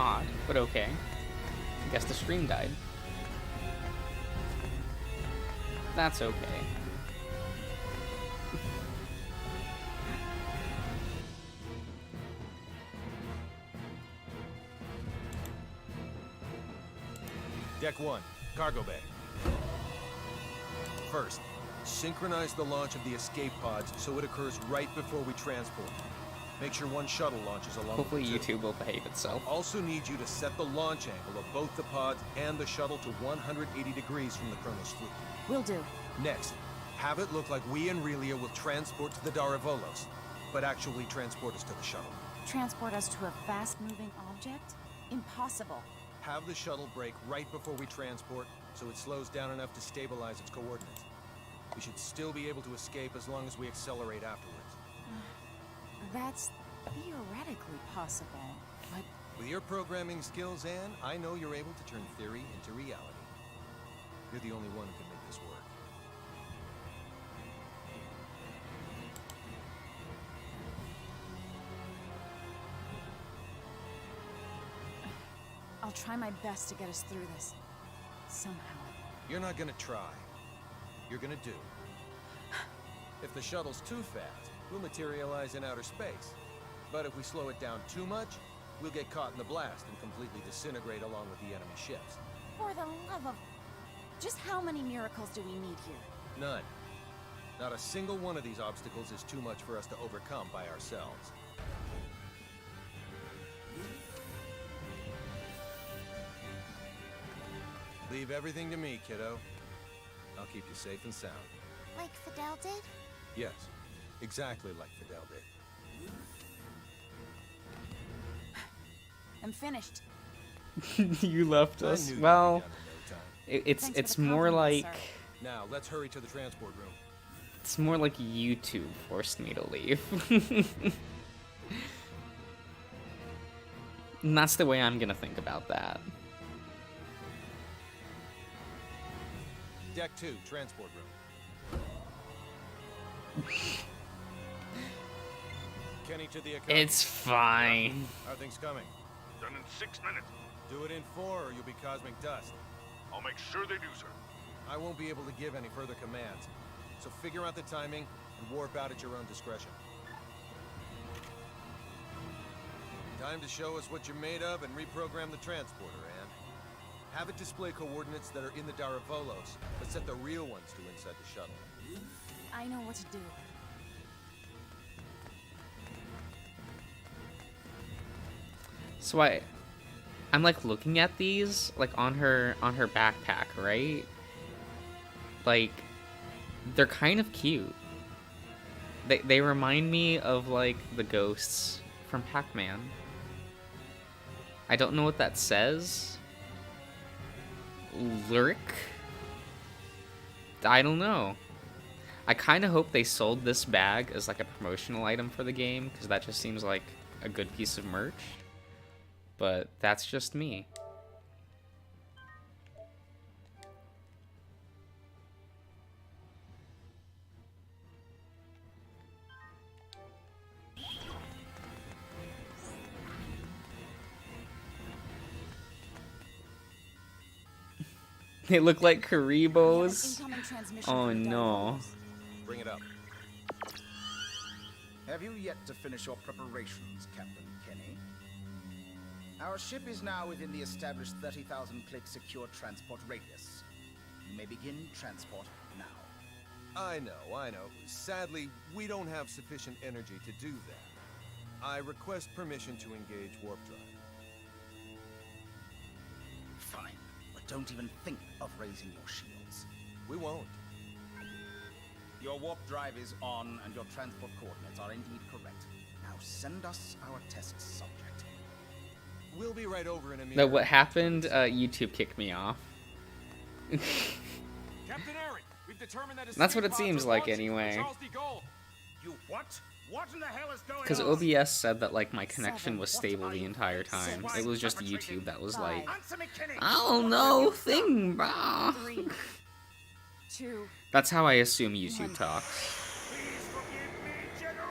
Odd, but okay. I guess the stream died. That's okay. Deck 1, cargo bay. First, synchronize the launch of the escape pods so it occurs right before we transport. Make sure one shuttle launches along Hopefully with the two. YouTube will behave itself. Also need you to set the launch angle of both the pods and the shuttle to 180 degrees from the Chronos fleet. Will do. Next, have it look like we and Relia will transport to the Daravolos, but actually transport us to the shuttle. Transport us to a fast-moving object? Impossible. Have the shuttle brake right before we transport, so it slows down enough to stabilize its coordinates. We should still be able to escape as long as we accelerate afterwards. That's theoretically possible, but... With your programming skills, Anne, I know you're able to turn theory into reality. You're the only one who can make this work. I'll try my best to get us through this. Somehow. You're not gonna try. You're gonna do. If the shuttle's too fast, we'll materialize in outer space. But if we slow it down too much, we'll get caught in the blast and completely disintegrate along with the enemy ships. For the love of... Just how many miracles do we need here? None. Not a single one of these obstacles is too much for us to overcome by ourselves. Leave everything to me, kiddo. I'll keep you safe and sound. Like Fidel did? Yes, exactly like Fidel did. I'm finished. You left I us. knew you'd be Well, done in no time. it's Thanks for it's the more compliment, like sir. Now, let's hurry to the transport room. it's more like YouTube forced me to leave. And that's the way I'm gonna think about that. Deck 2, transport room. Kenny to the account. It's fine. How are things coming? Done in 6 minutes. Do it in 4 or you'll be cosmic dust. I'll make sure they do, sir. I won't be able to give any further commands. So figure out the timing and warp out at your own discretion. Time to show us what you're made of and reprogram the transporter, Anne. Have it display coordinates that are in the Daravolos, but set the real ones to inside the shuttle. I know what to do. So I'm like looking at these like on her backpack, right? Like they're kind of cute. They remind me of like the ghosts from Pac-Man. I don't know what that says. Lyric? I don't know. I kind of hope they sold this bag as like a promotional item for the game, because that just seems like a good piece of merch. But that's just me. They look like Karibos. Incoming transmission Oh from no. Daravolos. Bring it up. Have you yet to finish your preparations, Captain Kenny? Our ship is now within the established 30,000 click secure transport radius. You may begin transport now. I know. Sadly, we don't have sufficient energy to do that. I request permission to engage warp drive. Fine, but don't even think of raising your shields. We won't. Your warp drive is on, and your transport coordinates are indeed correct. Now send us our test subject. We'll be right over in a minute. No, what happened? YouTube kicked me off. Captain Eric, we've determined that That's what it escape seems pods are like launching from anyway. Charles de Gaulle. You what? What in the hell is going Because on? OBS said that like my connection was What stable are the you entire time. six It was just perpetrating? YouTube that was Five. like, Answer me, Kenny! I don't What know, have you thing, brah. 3, 2, That's how I assume YouTube talks. Please forgive me, General!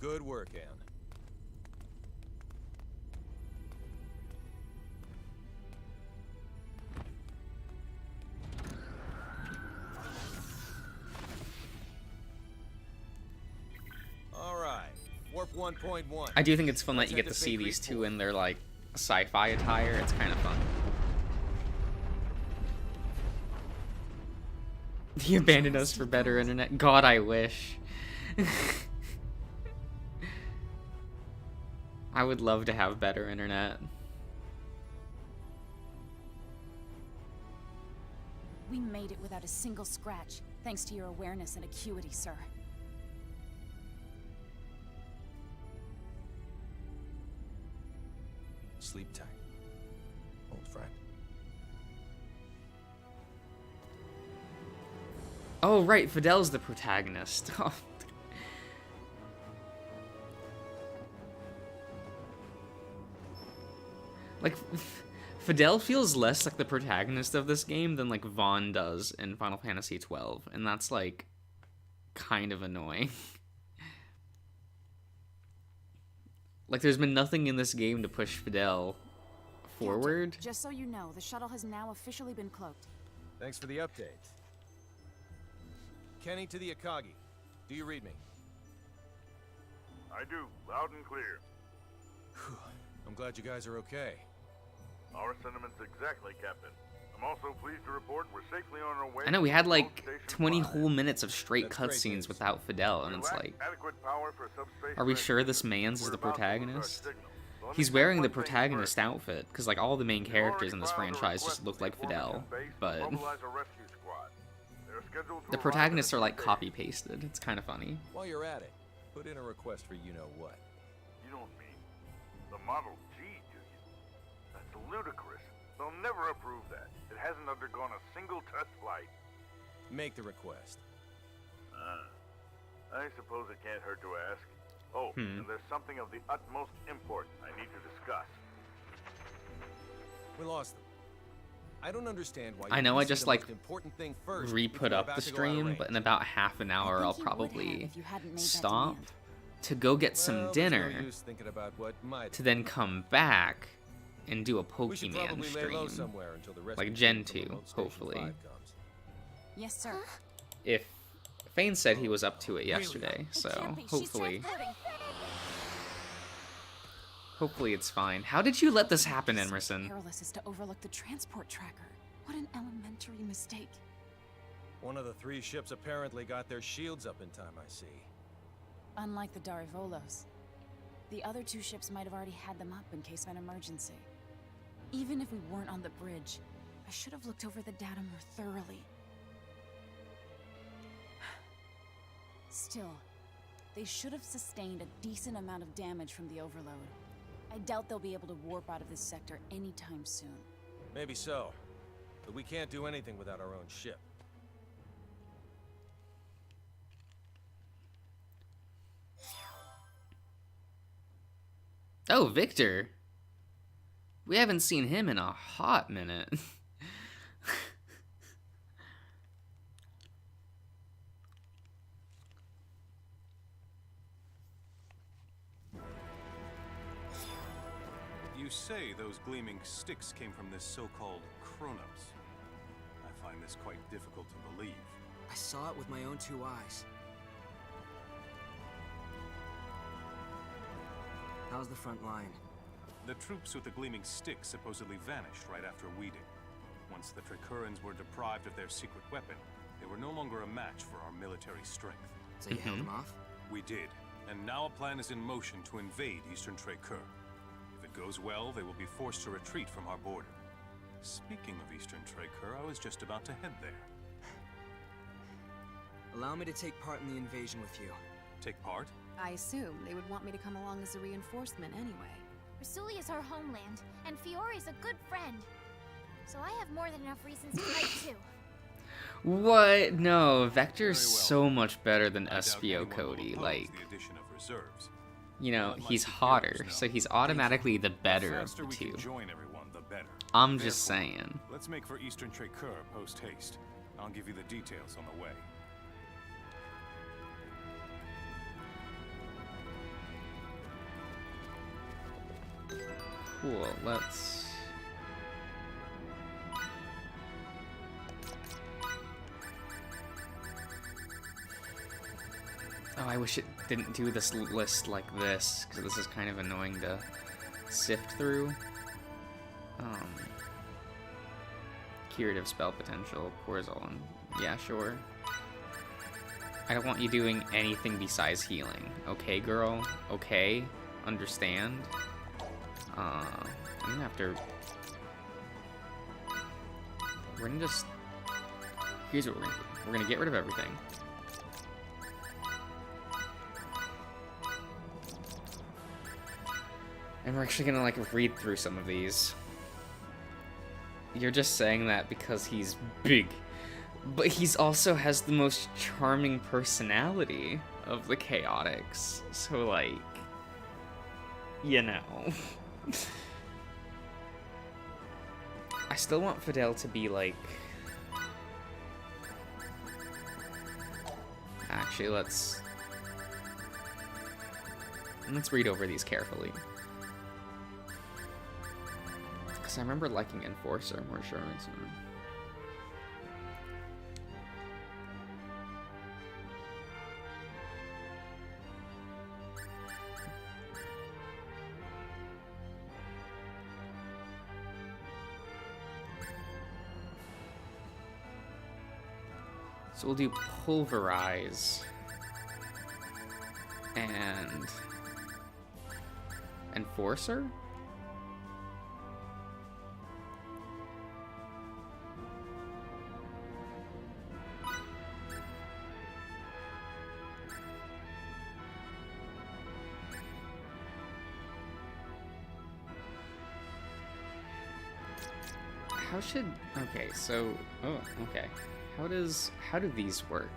Good work, Anne. All right, warp 1.1. I do think it's fun that Let's you head get to to see Fate these two Creek in their like sci-fi attire. It's kind of fun. He abandoned us for better internet. God, I wish. I would love to have better internet. We made it without a single scratch, thanks to your awareness and acuity, sir. Sleep tight, old friend. Oh, right, Fidel's the protagonist. Oh. Like, Fidel feels less like the protagonist of this game than, like, Vaughn does in Final Fantasy XII, and that's, like, kind of annoying. Like, there's been nothing in this game to push Fidel forward. Captain, just so you know, the shuttle has now officially been cloaked. Thanks for the update. Kenny to the Akagi. Do you read me? I do, loud and clear. I'm glad you guys are okay. Our sentiments exactly, Captain. I'm also pleased to report we're safely on our way. I know, we had to like Station 20 5. whole minutes of straight That's great cutscenes news. without Fidel, and We it's lack like, adequate power for subspace are we sure transmission. this man's is We're the about to lose our protagonist? signal. So let me He's say wearing the one thing protagonist first. outfit, because like all the main We've characters already in this filed a franchise request just look to like the Formation Fidel, base to but mobilize a rescue squad. They're scheduled to the arrive protagonists in are a like few days. copy-pasted. It's kind of funny. While you're at it, put in a request for you-know-what. You don't mean the Model G, do you? That's ludicrous. They'll never approve that. It hasn't undergone a single test flight. Make the request. I suppose it can't hurt to ask. Oh, and there's something of the utmost import I need to discuss. We lost them. I don't understand why. I know, you I see just, the like, most important thing first Re-put before up about the to go out of stream, range. but in about half an hour I'll think you would have probably if you hadn't made that stop demand. to go get some Well, there's dinner, no use thinking about what might to then come back and do a We should Pokemon probably lay low stream. somewhere until the rescue Like team Gen from 2, remote Station hopefully. 5 comes. Yes, sir. If Fane said he was up to it yesterday, It so can't be. She's hopefully transporting. hopefully it's fine. How did you let this happen, So Emerson? careless as to overlook the transport tracker. What an elementary mistake. One of the 3 ships apparently got their shields up in time, I see. Unlike the Darivolos, the other 2 ships might have already had them up in case of an emergency. Even if we weren't on the bridge, I should have looked over the data more thoroughly. Still, they should have sustained a decent amount of damage from the overload. I doubt they'll be able to warp out of this sector anytime soon. Maybe so. But we can't do anything without our own ship. Oh, Victor. We haven't seen him in a hot minute. You say those gleaming sticks came from this so-called Kronos. I find this quite difficult to believe. I saw it with my own 2 eyes. How's the front line? The troops with the gleaming sticks supposedly vanished right after we did. Once the Tricurans were deprived of their secret weapon, they were no longer a match for our military strength. So you held them off? We did, and now a plan is in motion to invade Eastern Tricur. If it goes well, they will be forced to retreat from our border. Speaking of Eastern Tricur, I was just about to head there. Allow me to take part in the invasion with you. Take part? I assume they would want me to come along as a reinforcement anyway. Rasuli is our homeland, and Fiore's a good friend. So I have more than enough reasons to fight too. What? No, Vector's Very well. so much better than I doubt SPO anyone will Cody. oppose Like, the addition of reserves. you know, Let my he's superiors hotter, know. so he's automatically the better The of faster the we two. can join everyone, the better. I'm just Therefore, saying. Let's make for Eastern Tricur post haste. I'll give you the details on the way. Cool, let's... Oh, I wish it didn't do this list like this, because this is kind of annoying to sift through. Curative spell potential, Porzol. Yeah, sure. I don't want you doing anything besides healing. Okay, girl? Okay? Understand? I'm gonna have to... We're gonna just... Here's what we're gonna do. We're gonna get rid of everything. And we're actually gonna, like, read through some of these. You're just saying that because he's big. But he's also has the most charming personality of the Chaotix. So, like... You know. I still want Fidel to be, like... Actually, let's read over these carefully. Because I remember liking Enforcer more sure. So we'll do Pulverize and Enforcer? How should... Okay, so... Oh, okay. How do these work?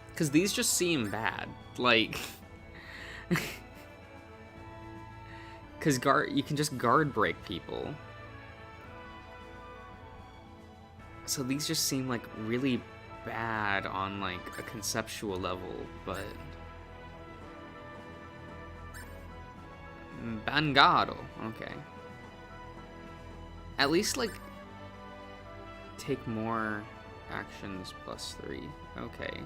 Because these just seem bad. Like... Because you can just guard break people. So these just seem like really bad on like a conceptual level, but... Bangado. Okay. At least, like, take more actions +3. Okay.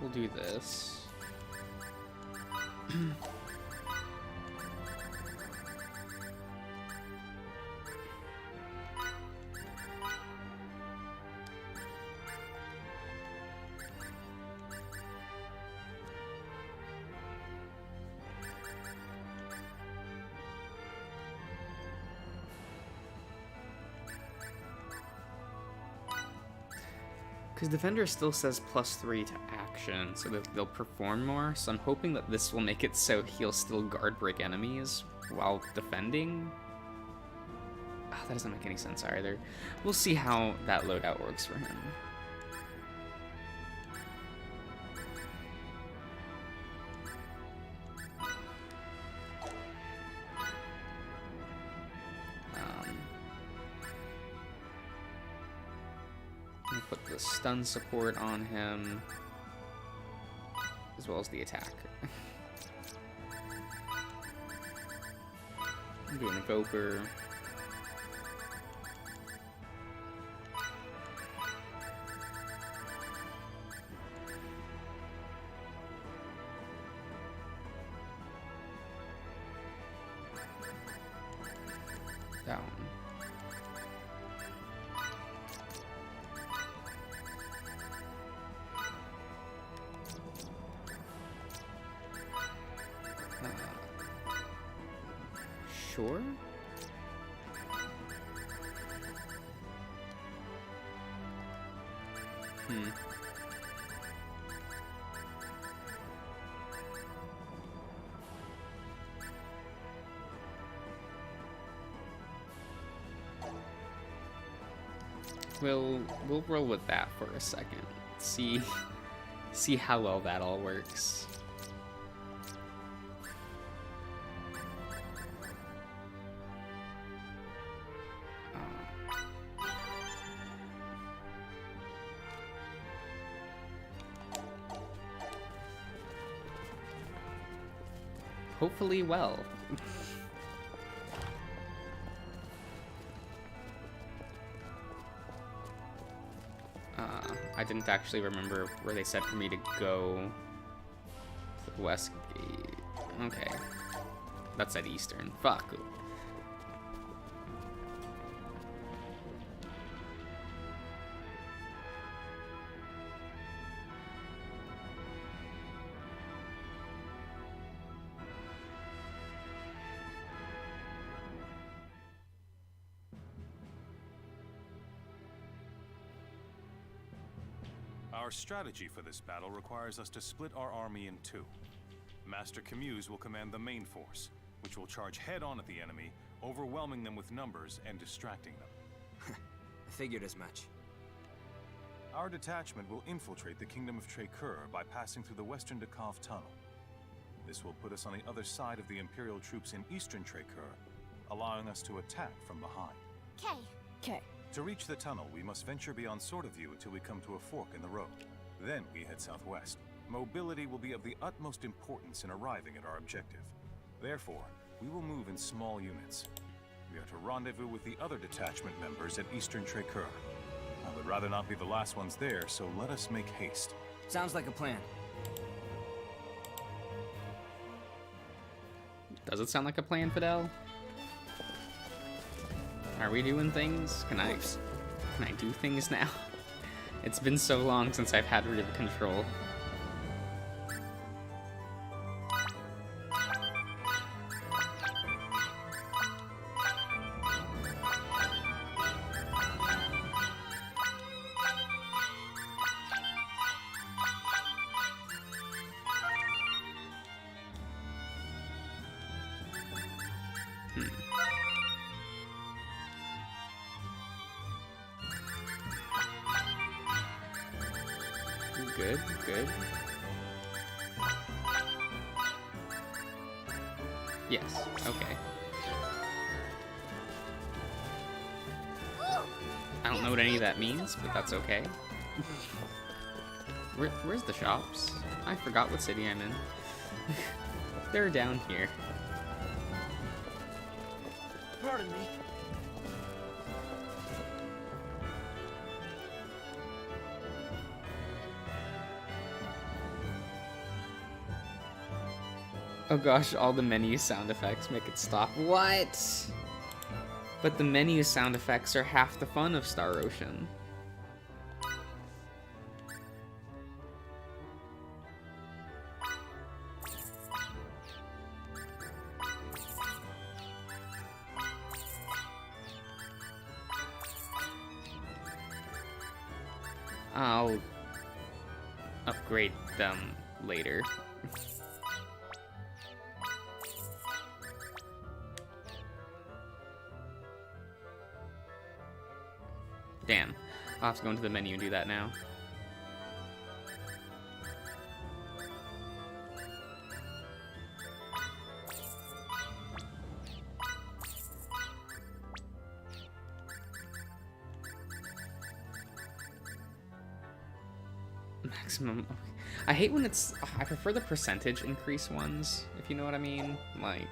We'll do this. Because Defender still says +3 to action, so that they'll perform more, so I'm hoping that this will make it so he'll still guard break enemies while defending. Oh, that doesn't make any sense either. We'll see how that loadout works for him. Put the stun support on him, as well as the attack. I'm doing Evoker. Down. Sure. We'll roll with that for a second. See how well that all works. Hopefully well. I didn't actually remember where they said for me to go to the west gate. Okay. That's at eastern. Fuck. Our strategy for this battle requires us to split our army in two. Master Camuse will command the main force, which will charge head-on at the enemy, overwhelming them with numbers and distracting them. I figured as much. Our detachment will infiltrate the Kingdom of Trécur by passing through the Western Decave Tunnel. This will put us on the other side of the Imperial troops in Eastern Trécur, allowing us to attack from behind. Okay. To reach the tunnel, we must venture beyond Sword of View until we come to a fork in the road. Then we head southwest. Mobility will be of the utmost importance in arriving at our objective. Therefore, we will move in small units. We are to rendezvous with the other detachment members at Eastern Trécur. I would rather not be the last ones there, so let us make haste. Sounds like a plan. Does it sound like a plan, Fidel? Are we doing things? Can I do things now? It's been so long since I've had real control. Good. Yes, okay. I don't know what any of that means, but that's okay. Where's the shops? I forgot what city I'm in. They're down here. Pardon me. Oh gosh, all the menu sound effects make it stop. What? But the menu sound effects are half the fun of Star Ocean. I'll upgrade them later. Damn. I'll have to go into the menu and do that now. Maximum. I hate when it's. I prefer the percentage increase ones, if you know what I mean. Like,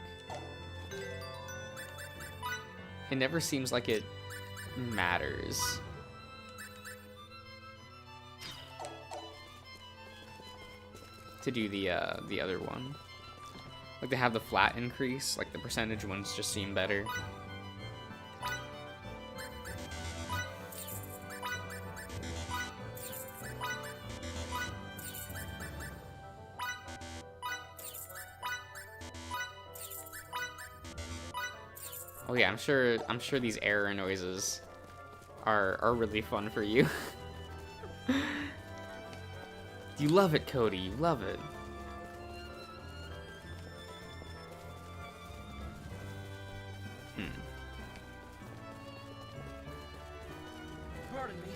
it never seems like it matters. To do the other one. Like, they have the flat increase, like the percentage ones just seem better. Oh yeah, I'm sure these error noises are really fun for you. You love it, Cody. You love it. Pardon me.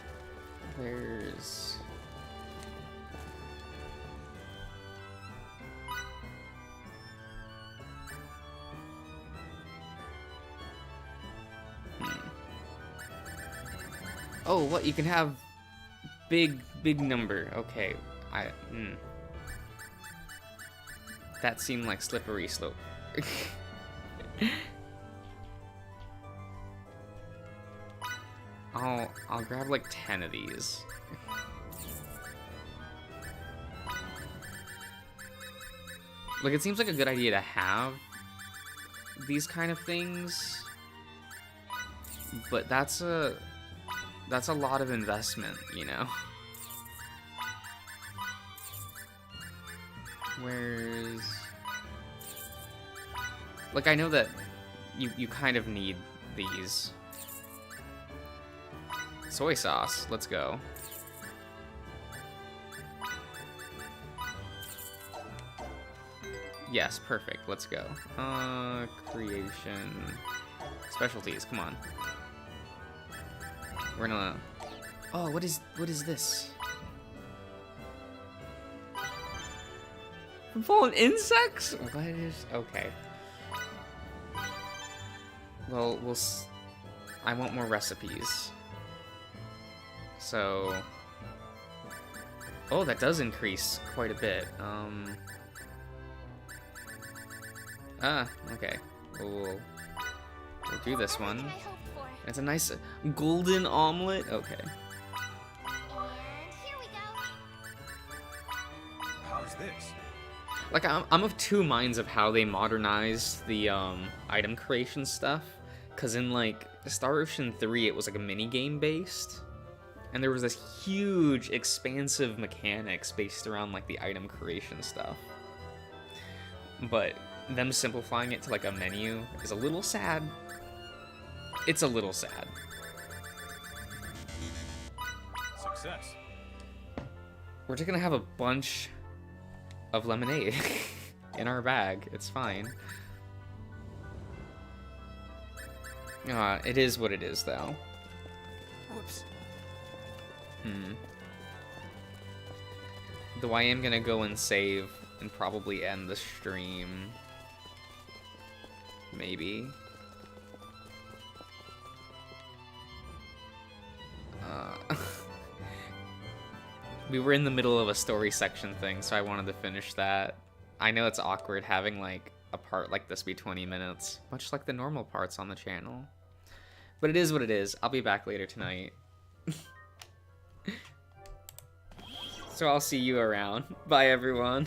Oh, what? You can have big number. Okay. That seemed like slippery slope. I'll grab like 10 of these. Like, it seems like a good idea to have these kind of things, but that's a lot of investment, you know? Where's... Like, I know that you kind of need these. Soy sauce, let's go. Yes, perfect, let's go. Creation... Specialties, come on. We're gonna... Oh, what is this? From fallen insects? What is... Okay. Well, I want more recipes. So... Oh, that does increase quite a bit. Okay. We'll do this one. It's a nice golden omelet. Okay. And here we go. How's this? Like, I'm of two minds of how they modernized the item creation stuff. Cause in like Star Ocean 3, it was like a mini game based, and there was this huge, expansive mechanics based around like the item creation stuff. But them simplifying it to like a menu is a little sad. It's a little sad. Success. We're just gonna have a bunch of lemonade in our bag. It's fine. It is what it is, though. Whoops. Though I am gonna go and save and probably end the stream. Maybe. We were in the middle of a story section thing, so I wanted to finish that. I know it's awkward having like a part like this be 20 minutes, much like the normal parts on the channel. But it is what it is. I'll be back later tonight. So I'll see you around. Bye, everyone.